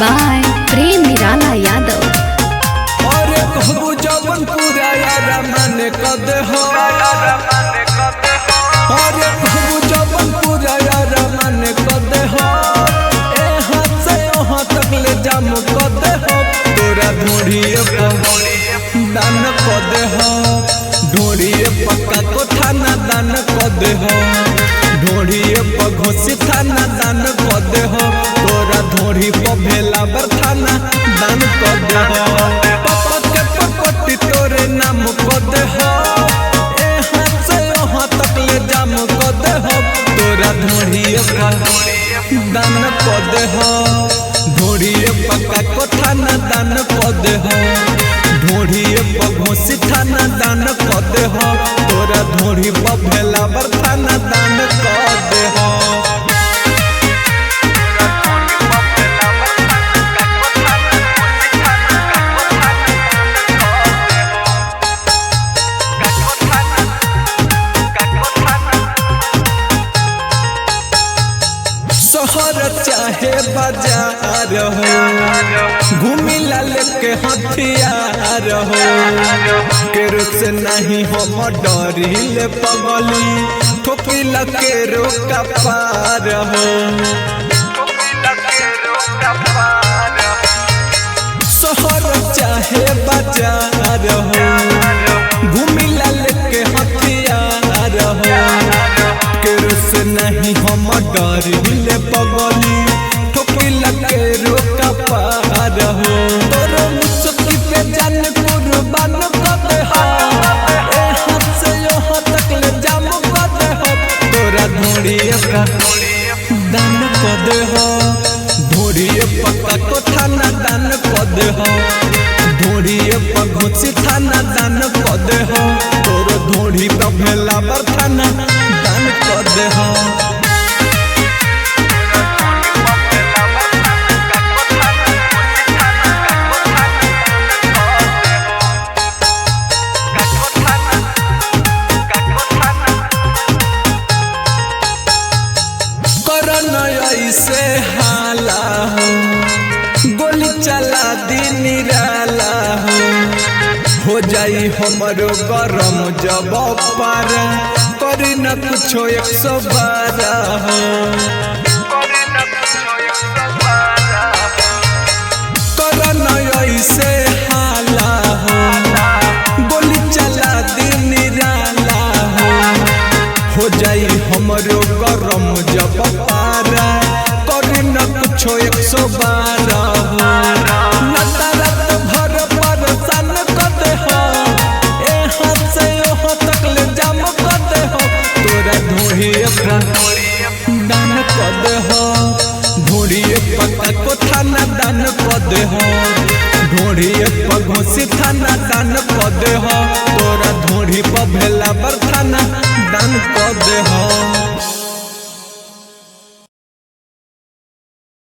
by प्रेम निराला यादव। और कहबू जवन पूरा यारा माने कद हो, और कहबू जवन पूरा यारा माने कद हो, ए हाथ से वहाँ तक ले जाम कद हो, तोरा ढूंढिए दान कद हो, ढूंढिए पक्का को थाना दान कद हो, ढूंढिए घोसी थाना दान कद हो, तोरा ढूंढी भेला बर थाना दान कद हो, पापा के पपटी तोरे नाम कद हो, ए हाथ से वहाँ तक ले जाम कद हो, तोरा ढूंढिए दान कद हो, ढूंढिए पक्का को थाना दान कद हो, ढूंढिए घोसी थाना दान कद हो, तोरा ढूंढी भेला बर थाना दान कद हो। शहर चाहे बाजार हो, घूमी लाल के हथियार हो, केरो से नहीं हम डरिले पगली, ठोकिला केरो का पार हो, शहर चाहे बाजार हो, घूमी लाल के हथियार हो, केरो से नहीं हम डरिले पगली, ठोकिला केरो का पार हो, तोरो मुस्की पे जान कुर्बान कद हो, ए हाथ से यहाँ तक ले जाम कद हो, तोरा ढूंढिए दान कद हो, ढूंढिए पक्का को थाना दान कद हो, ढूंढिए घोसी थाना दान कद हो, तोरो ढूंढी भेला बर थाना दान कद हो। ऐसे हाला हो, गोली चला दी निराला हो जाई हमरो गरम जब पार, करी न कुछो 112 हो, करन ऐसे हाला हो, गोली चला दी निराला हो जाई हमरो गरम जब पार, करी न कुछो 112 हो, नतरत भर परेशान कद हो, ए हाथ से यहाँ तक ले जाम कद हो, तोरा ढूंढिए दान कद हो, ढूंढिए पक्का को थाना दान कद हो, ढूंढिए घोसी थाना दान कद हो, तोरा ढूंढी भेला बर थाना दान कद हो।